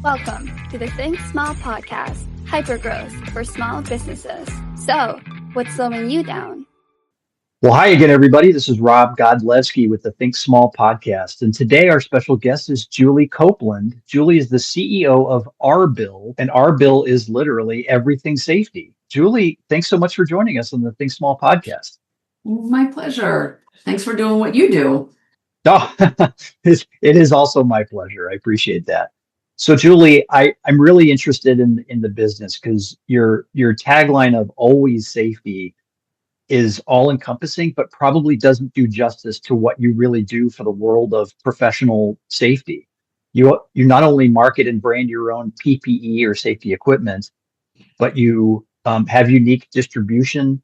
Welcome to the Think Small podcast, hypergrowth for small businesses. So, what's slowing you down? Well, hi again, everybody. This is Rob Godlewski with the Think Small podcast. And today our special guest is Julie Copeland. Julie is the CEO of Arbill, and Arbill is literally everything safety. Julie, thanks so much for joining us on the Think Small podcast. My pleasure. Thanks for doing what you do. Oh, it is also my pleasure. I appreciate that. So, Julie, I'm really interested in the business because your tagline of always safety is all encompassing, but probably doesn't do justice to what you really do for the world of professional safety. You not only market and brand your own PPE or safety equipment, but you have unique distribution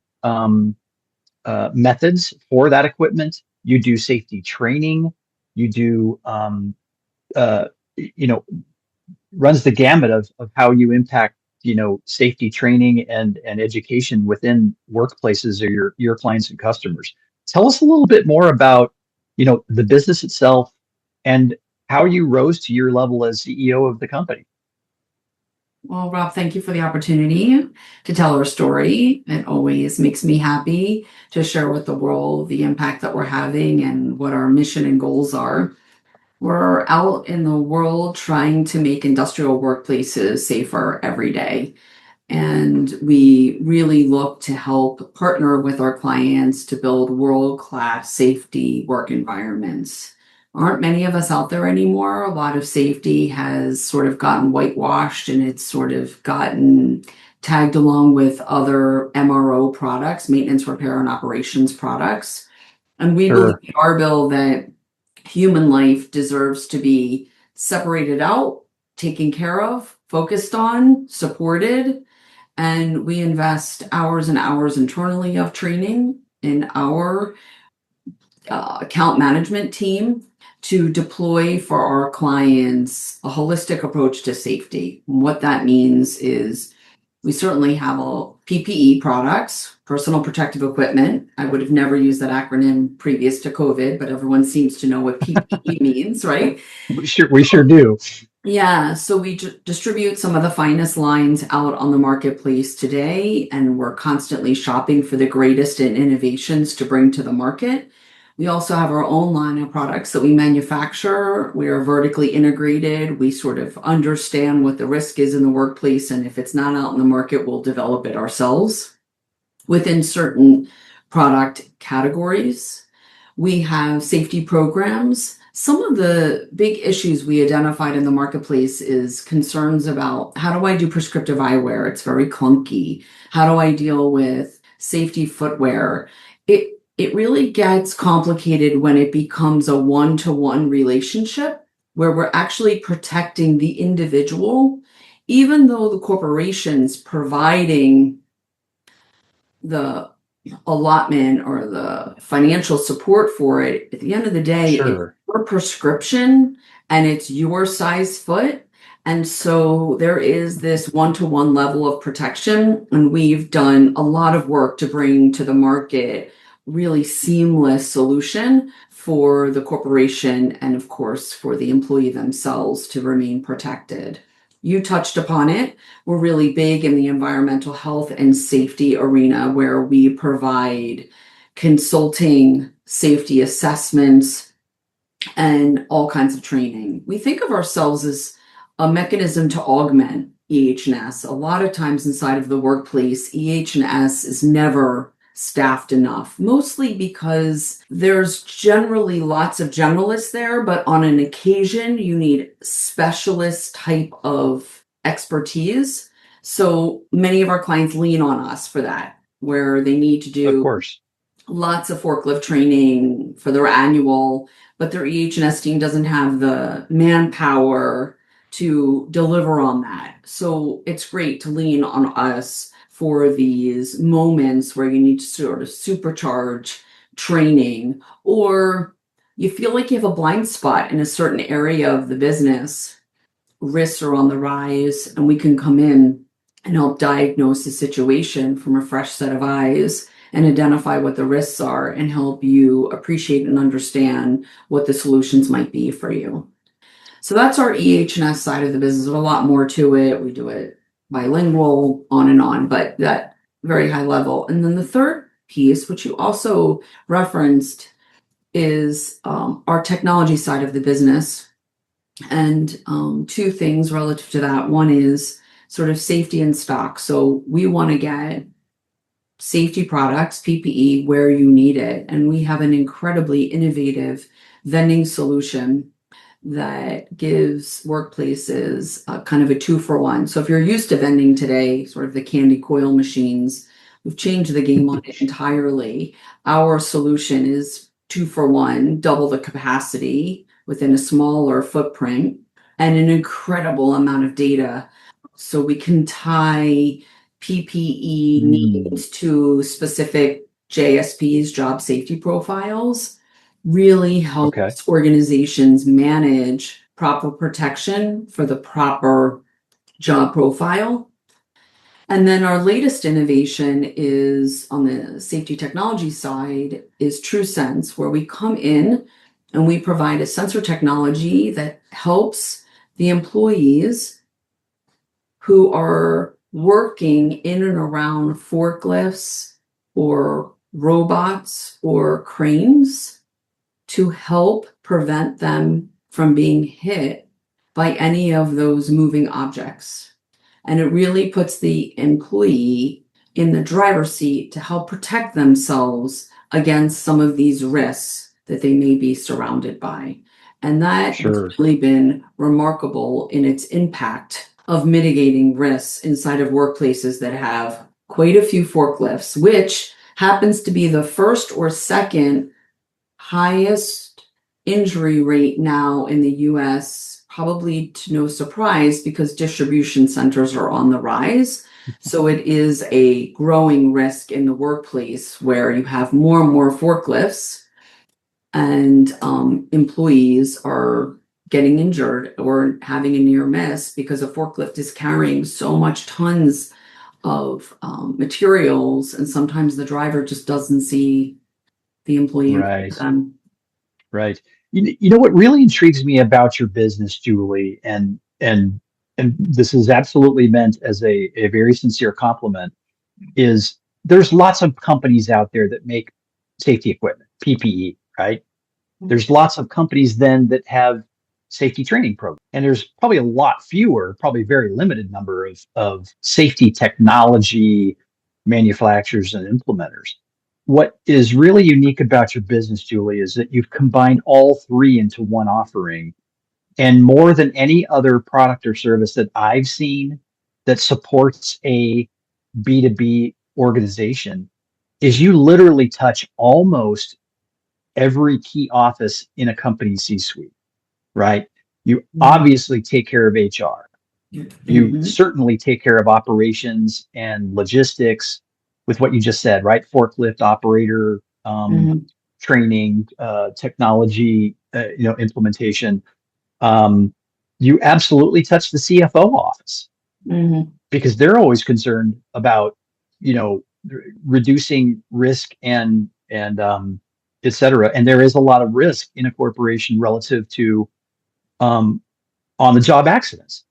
methods for that equipment. You do safety training. You do you know runs the gamut of how you impact safety training and education within workplaces or your clients and customers. Tell us a little bit more about the business itself and how you rose to your level as CEO of the company. Well, Rob, thank you for the opportunity to tell our story. It always makes me happy to share with the world the impact that we're having and what our mission and goals are. We're out in the world trying to make industrial workplaces safer every day. And we really look to help partner with our clients to build world-class safety work environments. Aren't many of us out there anymore. A lot of safety has sort of gotten whitewashed and it's sort of gotten tagged along with other MRO products, maintenance, repair, and operations products. And we believe Sure. at Arbill that human life deserves to be separated out, taken care of, focused on, supported. And we invest hours and hours internally of training in our account management team to deploy for our clients a holistic approach to safety. And what that means is we certainly have all PPE products, personal protective equipment. I would have never used that acronym previous to COVID, but everyone seems to know what PPE means, right? We sure do. Yeah, so we distribute some of the finest lines out on the marketplace today, and we're constantly shopping for the greatest in innovations to bring to the market. We also have our own line of products that we manufacture. We are vertically integrated. We sort of understand what the risk is in the workplace, and if it's not out in the market, we'll develop it ourselves. Within certain product categories, we have safety programs. Some of the big issues we identified in the marketplace is concerns about how do I do prescriptive eyewear? It's very clunky. How do I deal with safety footwear? It really gets complicated when it becomes a one-to-one relationship where we're actually protecting the individual, even though the corporation's providing the allotment or the financial support for it. At the end of the day, it's Sure. your prescription and it's your size foot. And so there is this one-to-one level of protection. And we've done a lot of work to bring to the market really seamless solution for the corporation and of course for the employee themselves to remain protected. You touched upon it. We're really big in the environmental health and safety arena where we provide consulting, safety assessments, and all kinds of training. We think of ourselves as a mechanism to augment EH&S. A lot of times inside of the workplace, EH&S is never staffed enough, mostly because there's generally lots of generalists there, but on an occasion you need specialist type of expertise. So many of our clients lean on us for that, where they need to Of do course. lots of forklift training for their annual, but their EH&S team doesn't have the manpower to deliver on that. So it's great to lean on us for these moments where you need to sort of supercharge training, or you feel like you have a blind spot in a certain area of the business. Risks are on the rise, and we can come in and help diagnose the situation from a fresh set of eyes and identify what the risks are and help you appreciate and understand what the solutions might be for you. So that's our EH&S side of the business. There's a lot more to it. We do it bilingual, on and on, but that very high level. And then the third piece, which you also referenced, is our technology side of the business. And two things relative to that. One is sort of safety in stock. So we want to get safety products, PPE, where you need it. And we have an incredibly innovative vending solution that gives workplaces kind of a 2-for-1. So if you're used to vending today, sort of the candy coil machines, we've changed the game on it entirely. Our solution is 2-for-1, double the capacity within a smaller footprint and an incredible amount of data. So we can tie PPE needs to specific JSPs, job safety profiles, really helps organizations manage proper protection for the proper job profile. And then our latest innovation is on the safety technology side is TruSense, where we come in and we provide a sensor technology that helps the employees who are working in and around forklifts or robots or cranes to help prevent them from being hit by any of those moving objects. And it really puts the employee in the driver's seat to help protect themselves against some of these risks that they may be surrounded by. And that has really been remarkable in its impact of mitigating risks inside of workplaces that have quite a few forklifts, which happens to be the first or second highest injury rate now in the US, probably to no surprise because distribution centers are on the rise. So it is a growing risk in the workplace where you have more and more forklifts and employees are getting injured or having a near miss because a forklift is carrying so much tons of materials, and sometimes the driver just doesn't see the employee. Right. You know what really intrigues me about your business, Julie, and this is absolutely meant as a very sincere compliment, is there's lots of companies out there that make safety equipment, PPE, right? There's lots of companies then that have safety training programs. And there's probably a lot fewer, probably very limited number of safety technology manufacturers and implementers. What is really unique about your business, Julie, is that you've combined all three into one offering. And more than any other product or service that I've seen that supports a B2B organization, is you literally touch almost every key office in a company's C-suite, right? You obviously take care of HR. You certainly take care of operations and logistics with what you just said, right? Forklift operator, training, technology, implementation. You absolutely touch the CFO office because they're always concerned about, reducing risk and et cetera. And there is a lot of risk in a corporation relative to on the job accidents.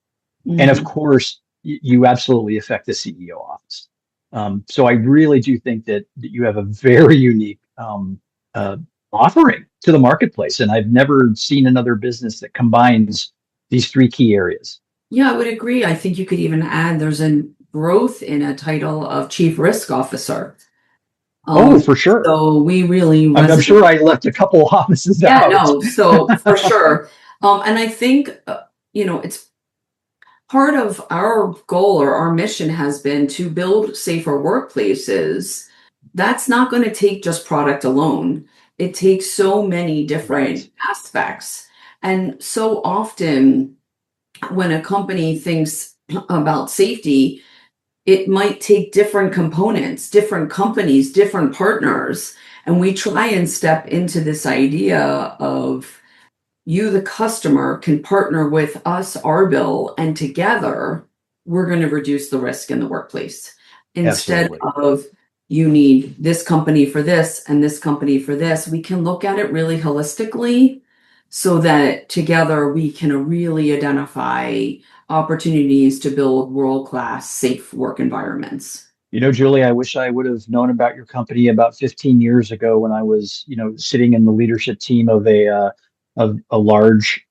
And of course, you absolutely affect the CEO office. So I really do think that you have a very unique offering to the marketplace. And I've never seen another business that combines these three key areas. Yeah, I would agree. I think you could even add there's a growth in a title of Chief Risk Officer. For sure. So we really I'm sure I left a couple offices out. Yeah, no, so for sure. And I think, it's part of our goal or our mission has been to build safer workplaces. That's not going to take just product alone. It takes so many different aspects. And so often when a company thinks about safety, it might take different components, different companies, different partners. And we try and step into this idea of you, the customer, can partner with us, Arbill, and together we're going to reduce the risk in the workplace. Instead of you need this company for this and this company for this, we can look at it really holistically so that together we can really identify opportunities to build world-class safe work environments. Julie, I wish I would have known about your company about 15 years ago when I was, sitting in the leadership team of a large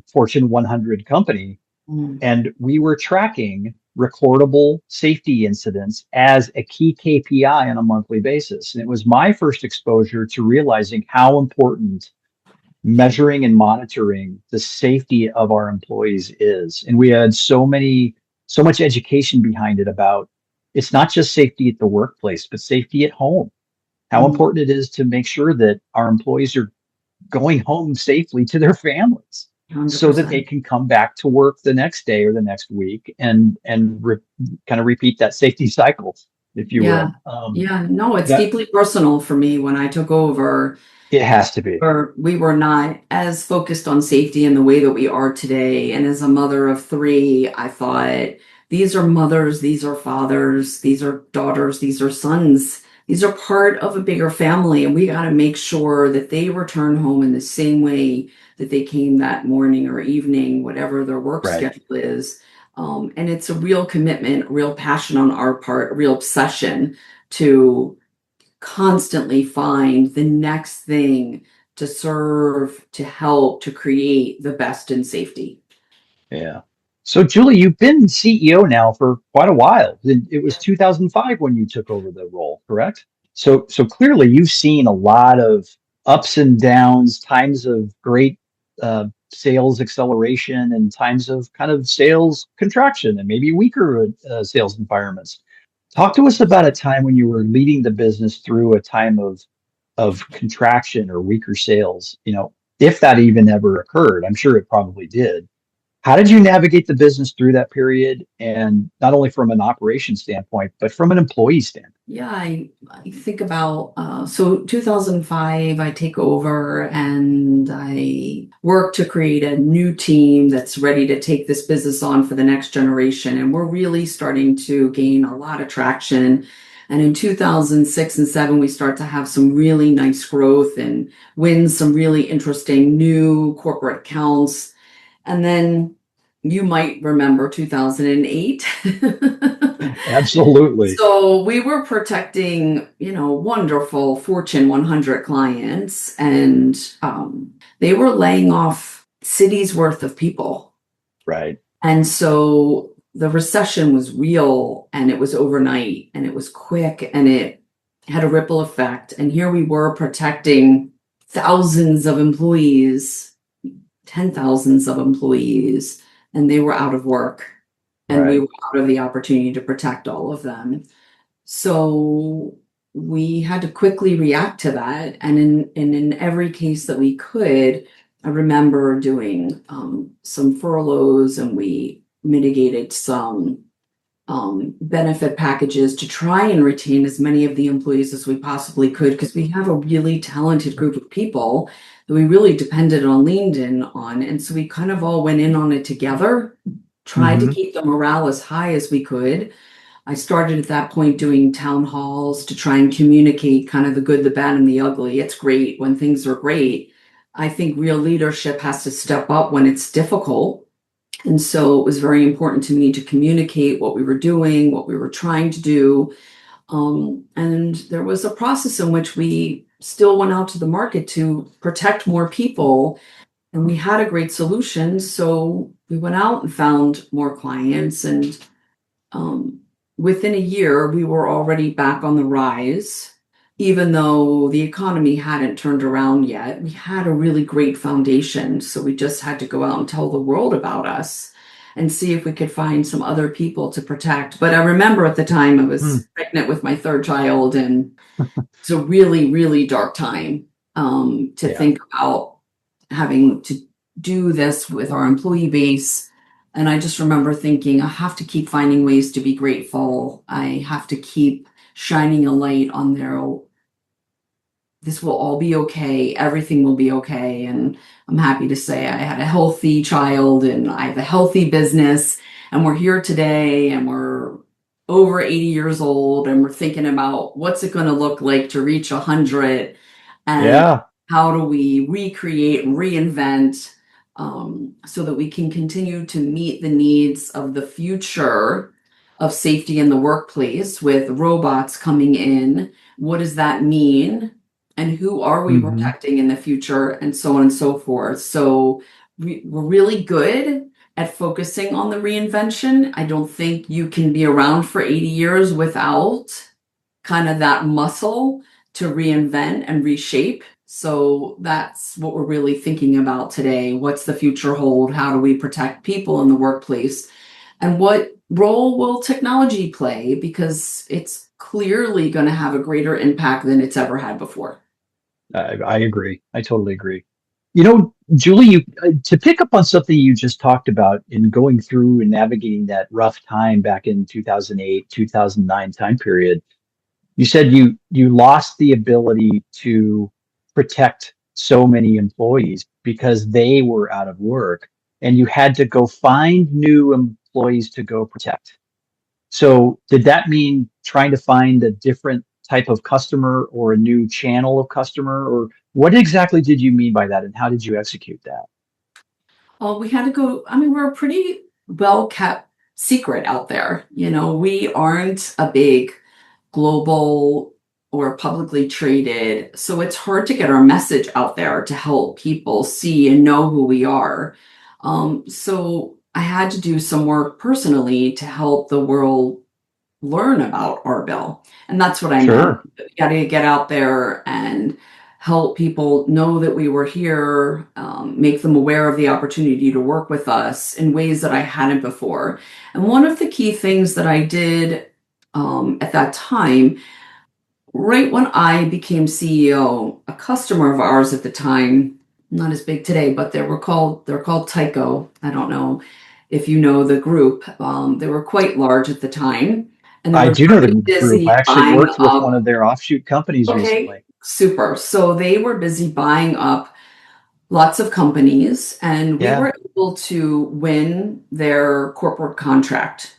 Fortune 100 company, Mm. and we were tracking recordable safety incidents as a key KPI on a monthly basis. And it was my first exposure to realizing how important measuring and monitoring the safety of our employees is. And we had so much education behind it about it's not just safety at the workplace, but safety at home. How Mm. important it is to make sure that our employees are going home safely to their families so that they 100%. can come back to work the next day or the next week and kind of repeat that safety cycle, if you Yeah. will. Yeah. No, it's That deeply personal for me. When I took over, it has to be. or we were not as focused on safety in the way that we are today. And as a mother of three, I thought, these are mothers, these are fathers, these are daughters, these are sons. These are part of a bigger family, and we got to make sure that they return home in the same way that they came that morning or evening, whatever their work Right. schedule is. And it's a real commitment, a real passion on our part, a real obsession to constantly find the next thing to serve, to help, to create the best in safety. Yeah. So, Julie, you've been CEO now for quite a while. It was 2005 when you took over the role, correct? So clearly you've seen a lot of ups and downs, times of great sales acceleration and times of kind of sales contraction and maybe weaker sales environments. Talk to us about a time when you were leading the business through a time of contraction or weaker sales, if that even ever occurred. I'm sure it probably did. How did you navigate the business through that period? And not only from an operation standpoint, but from an employee standpoint? Yeah, I think about, so 2005, I take over and I work to create a new team that's ready to take this business on for the next generation. And we're really starting to gain a lot of traction. And in 2006 and 7, we start to have some really nice growth and win some really interesting new corporate accounts. And then you might remember 2008. Absolutely. So we were protecting, wonderful Fortune 100 clients, and they were laying off cities worth of people. Right. And so the recession was real, and it was overnight, and it was quick, and it had a ripple effect. And here we were protecting thousands of employees, 10,000s of employees, and they were out of work. And we Right. were out of the opportunity to protect all of them. So we had to quickly react to that. And in every case that we could, I remember doing some furloughs, and we mitigated some benefit packages to try and retain as many of the employees as we possibly could, because we have a really talented group of people that we really depended on, leaned in on. And so we kind of all went in on it together, tried to Mhm. keep the morale as high as we could. I started at that point doing town halls to try and communicate kind of the good, the bad, and the ugly. It's great when things are great. I think real leadership has to step up when it's difficult. And so it was very important to me to communicate what we were doing, what we were trying to do. And there was a process in which we still went out to the market to protect more people, and we had a great solution. So we went out and found more clients, and within a year, we were already back on the rise. Even though the economy hadn't turned around yet, we had a really great foundation. So we just had to go out and tell the world about us and see if we could find some other people to protect. But I remember at the time I Hmm. was pregnant with my third child, and it's a really, really dark time to Yeah. think about having to do this with our employee base. And I just remember thinking, I have to keep finding ways to be grateful. I have to keep shining a light on this will all be okay. Everything will be okay. And I'm happy to say I had a healthy child, and I have a healthy business, and we're here today, and we're over 80 years old, and we're thinking about what's it going to look like to reach 100, and Yeah. how do we recreate and reinvent so that we can continue to meet the needs of the future of safety in the workplace with robots coming in. What does that mean? And who are we Hmm. protecting in the future? And so on and so forth. So we're really good at focusing on the reinvention. I don't think you can be around for 80 years without kind of that muscle to reinvent and reshape. So that's what we're really thinking about today. What's the future hold? How do we protect people in the workplace? And what role will technology play? Because it's clearly going to have a greater impact than it's ever had before. I agree. I totally agree. You know, Julie, to pick up on something you just talked about in going through and navigating that rough time back in 2008, 2009 time period, you said you lost the ability to protect so many employees because they were out of work and you had to go find new employees to go protect. So did that mean trying to find a different type of customer or a new channel of customer, or what exactly did you mean by that and how did you execute that? Well, we had to go, I mean, we're a pretty well kept secret out there. We aren't a big global or publicly traded. So it's hard to get our message out there to help people see and know who we are. So I had to do some work personally to help the world learn about Arbill. And that's what I meant. Sure. You got to get out there and help people know that we were here, make them aware of the opportunity to work with us in ways that I hadn't before. And one of the key things that I did at that time, right when I became CEO, a customer of ours at the time, not as big today, but they're called Tyco. I don't know if you know the group. They were quite large at the time, and they I were do know the very group. I busy actually buying worked with one up. of their offshoot companies Okay, recently. super. So they were busy buying up lots of companies, and we Yeah. were able to win their corporate contract.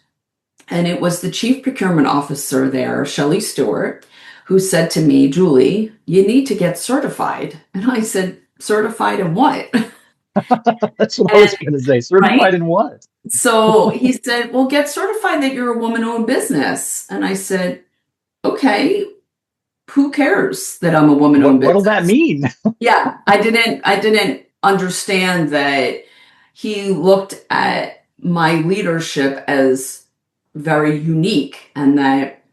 And it was the chief procurement officer there, Shelley Stewart, who said to me, Julie, you need to get certified. And I said, certified in what? That's what I And was going to say. right. Certified in what? So he said, well, get certified that you're a woman owned business. And I said, okay, who cares that I'm a woman owned What'll that business? mean? Yeah, I didn't understand that he looked at my leadership as very unique and that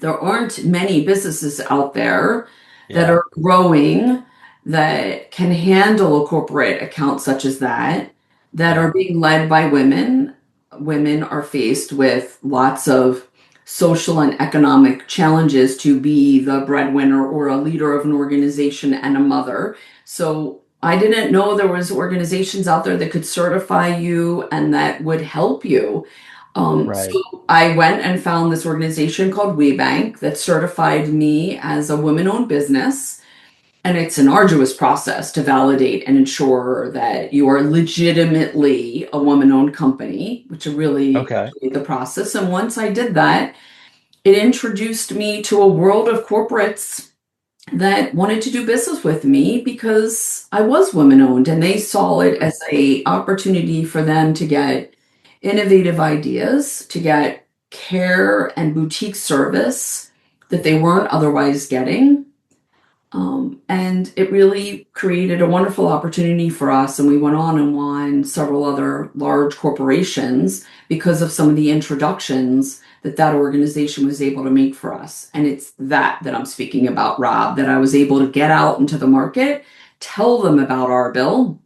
there aren't many businesses out there that Yeah. are growing that can handle a corporate account such as that Yeah. are being led by women. Women are faced with lots of social and economic challenges to be the breadwinner or a leader of an organization and a mother. So I didn't know there was organizations out there that could certify you and that would help you. Right. So I went and found this organization called WeBank that certified me as a women-owned business. And it's an arduous process to validate and ensure that you are legitimately a woman-owned company, which I really Okay. enjoyed the process. And once I did that, it introduced me to a world of corporates that wanted to do business with me because I was women owned and they saw it Sure. as a opportunity for them to get innovative ideas, to get care and boutique service that they weren't otherwise getting. And it really created a wonderful opportunity for us. And we went on and won several other large corporations because of some of the introductions that organization was able to make for us. And it's that I'm speaking about, Rob, that I was able to get out into the market, tell them about Arbill.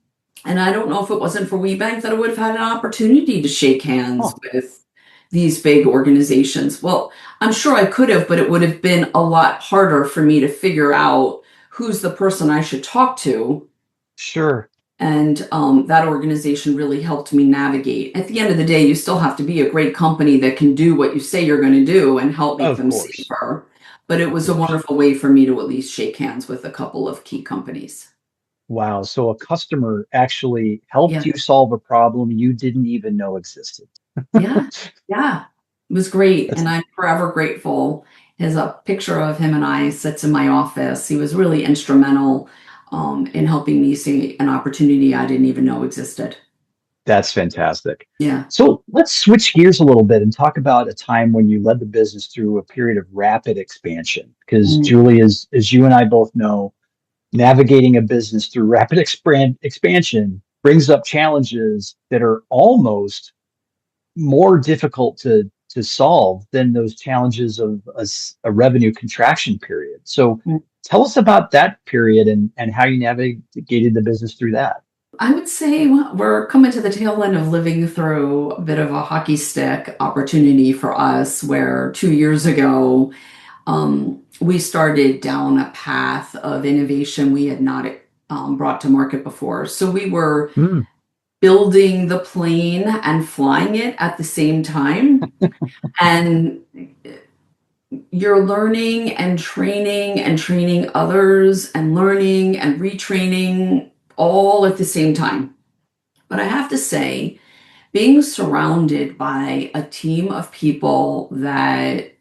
And I don't know if it wasn't for WeBank that I would have had an opportunity to shake hands Oh, with these big organizations. Well, I'm sure I could have, but it would have been a lot harder for me to figure out who's the person I should talk to. sure. And that organization really helped me navigate. At the end of the day, you still have to be a great company that can do what you say you're going to do and help make Of them course. safer. But it Of was a course. wonderful way for me to at least shake hands with a couple of key companies. Wow. So a customer actually helped Yeah. you solve a problem you didn't even know existed. Yeah. Yeah. It was great. That's And I'm forever grateful. His a picture of him and I sits in my office. He was really instrumental in helping me see an opportunity I didn't even know existed. That's fantastic. Yeah. So let's switch gears a little bit and talk about a time when you led the business through a period of rapid expansion. Because Mm. Julie, as you and I both know, navigating a business through rapid expansion brings up challenges that are almost more difficult to solve than those challenges of a revenue contraction period. So Mm. tell us about that period and how you navigated the business through that. I would say we're coming to the tail end of living through a bit of a hockey stick opportunity for us, where 2 years ago, we started down a path of innovation we had not brought to market before. So we were Mm. building the plane and flying it at the same time. And you're learning and training others and learning and retraining all at the same time. But I have to say, being surrounded by a team of people that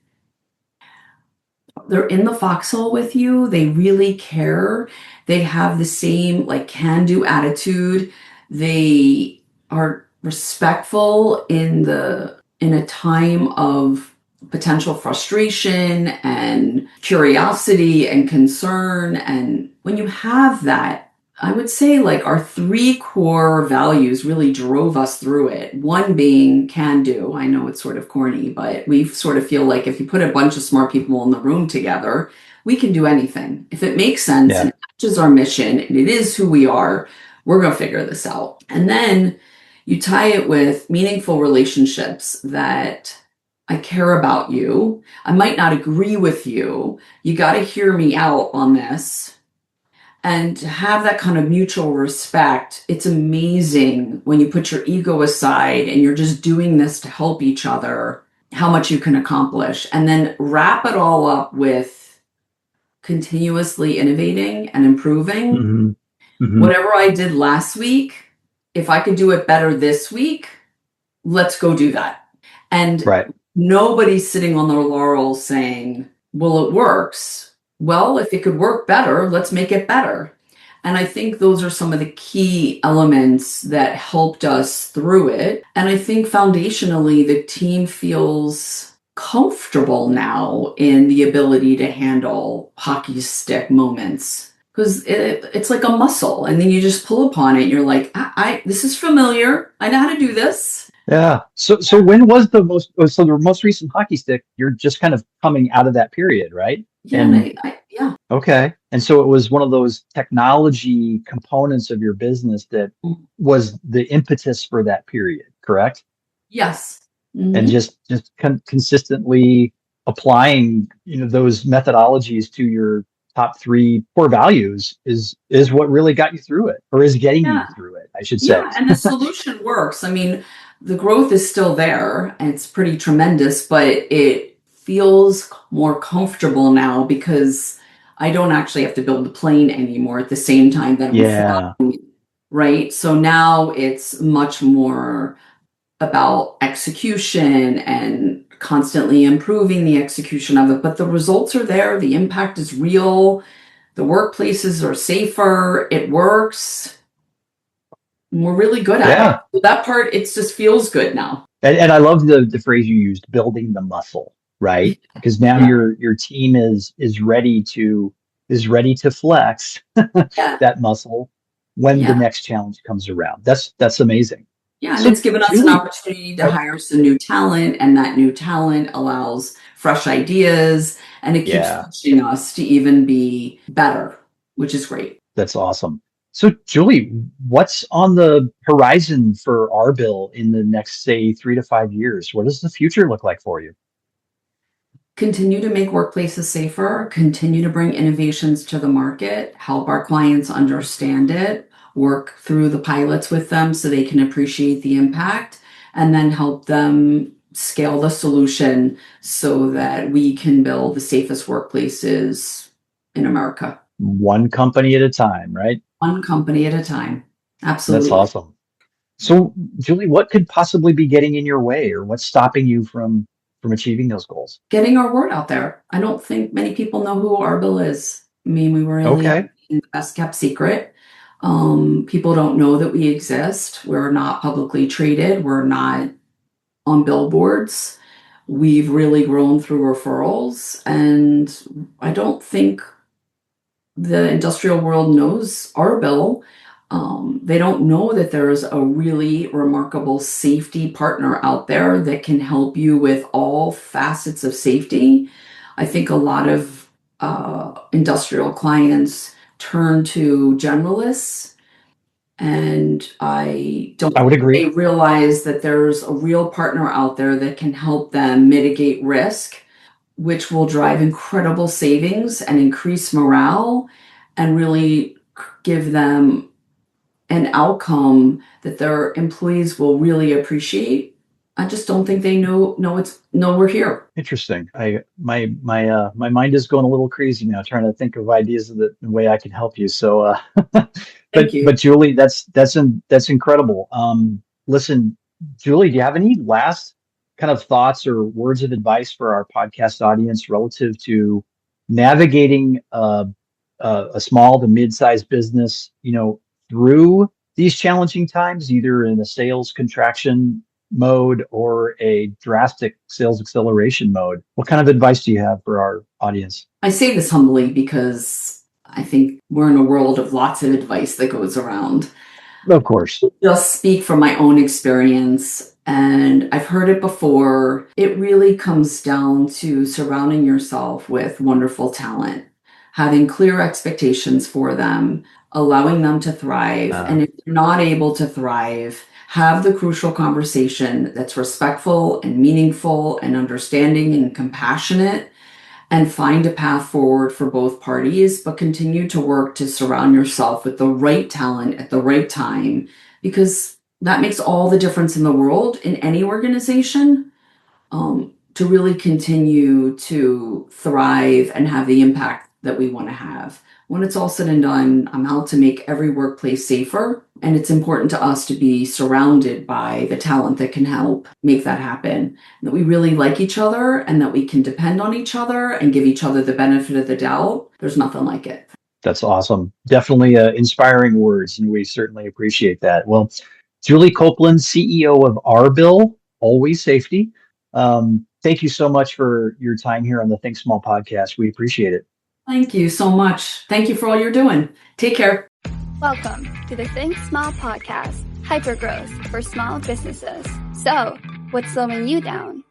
they're in the foxhole with you, they really care, they have the same like can-do attitude, they are respectful in a time of potential frustration and curiosity and concern. And when you have that, I would say like our three core values really drove us through it. One being can do. I know it's sort of corny, but we sort of feel like if you put a bunch of smart people in the room together, we can do anything. If it makes sense Yeah. and it matches our mission and it is who we are, we're going to figure this out. And then you tie it with meaningful relationships that I care about you. I might not agree with you. You got to hear me out on this. And to have that kind of mutual respect, it's amazing when you put your ego aside and you're just doing this to help each other, how much you can accomplish. And then wrap it all up with continuously innovating and improving. Hmm. Hmm. Whatever I did last week, if I could do it better this week, let's go do that. And Right. nobody's sitting on their laurels saying, well, it works. Well, if it could work better, let's make it better. And I think those are some of the key elements that helped us through it. And I think foundationally, the team feels comfortable now in the ability to handle hockey stick moments, because it's like a muscle, and then you just pull upon it and you're like, this is familiar, I know how to do this. Yeah. So when was so the most recent hockey stick? You're just kind of coming out of that period, right? Yeah, And yeah. okay. And so it was one of those technology components of your business that was the impetus for that period, correct? Yes. And Mhm. just consistently applying, those methodologies to your top three core values is what really got you through it, or is getting you Yeah. through it, I should say. Yeah, and the solution works. I mean, the growth is still there and it's pretty tremendous, but it feels more comfortable now because I don't actually have to build the plane anymore at the same time that I'm Yeah. flying, right? So now it's much more about execution and constantly improving the execution of it, but the results are there, the impact is real, the workplaces are safer, it works. We're really good at it. Yeah. So that part, it just feels good now. And I love the phrase you used, building the muscle, right? Because now Yeah. your team is ready to flex Yeah. that muscle when the Yeah. next challenge comes around. That's amazing. Yeah. And So it's given us an Julie, opportunity to hire some new talent, and that new talent allows fresh ideas, and it keeps yeah, pushing us to even be better, which is great. that's awesome. So Julie, what's on the horizon for Arbill in the next, say, 3 to 5 years? What does the future look like for you? Continue to make workplaces safer, continue to bring innovations to the market, help our clients understand it, work through the pilots with them so they can appreciate the impact, and then help them scale the solution so that we can build the safest workplaces in America. One company at a time, right? One company at a time. That's Absolutely. awesome. So, Julie, what could possibly be getting in your way, or what's stopping you from achieving those goals? Getting our word out there. I don't think many people know who Arbill is. I mean, we really Okay. the best kept secret. People don't know that we exist. We're not publicly traded. We're not on billboards. We've really grown through referrals, and I don't think the industrial world knows Arbill. They don't know that there's a really remarkable safety partner out there that can help you with all facets of safety. I think a lot of industrial clients turn to generalists, and I don't I would think agree. they realize that there's a real partner out there that can help them mitigate risk, which will drive incredible savings and increase morale and really give them an outcome that their employees will really appreciate. I just don't think they know we're here. Interesting. My mind is going a little crazy now, trying to think of ideas of the way I can help you. So, Thank you. but Julie, that's incredible. Listen, Julie, do you have any last kind of thoughts or words of advice for our podcast audience relative to navigating a small to mid-sized business, through these challenging times, either in a sales contraction mode or a drastic sales acceleration mode? What kind of advice do you have for our audience? I say this humbly because I think we're in a world of lots of advice that goes around. Of course. Just speak from my own experience, and I've heard it before. It really comes down to surrounding yourself with wonderful talent, having clear expectations for them, allowing them to thrive. And if they're not able to thrive, have the crucial conversation that's respectful and meaningful and understanding and compassionate, and find a path forward for both parties, but continue to work to surround yourself with the right talent at the right time, because that makes all the difference in the world in any organization, to really continue to thrive and have the impact that we want to have. When it's all said and done, I'm out to make every workplace safer, and it's important to us to be surrounded by the talent that can help make that happen. That we really like each other and that we can depend on each other and give each other the benefit of the doubt. There's nothing like it. That's awesome. Definitely inspiring words, and we certainly appreciate that. Well, Julie Copeland, CEO of Arbill, Always Safety. Thank you so much for your time here on the Think Small podcast. We appreciate it. Thank you so much. Thank you for all you're doing. Take care. Welcome to the Think Small podcast, hypergrowth for small businesses. So, what's slowing you down?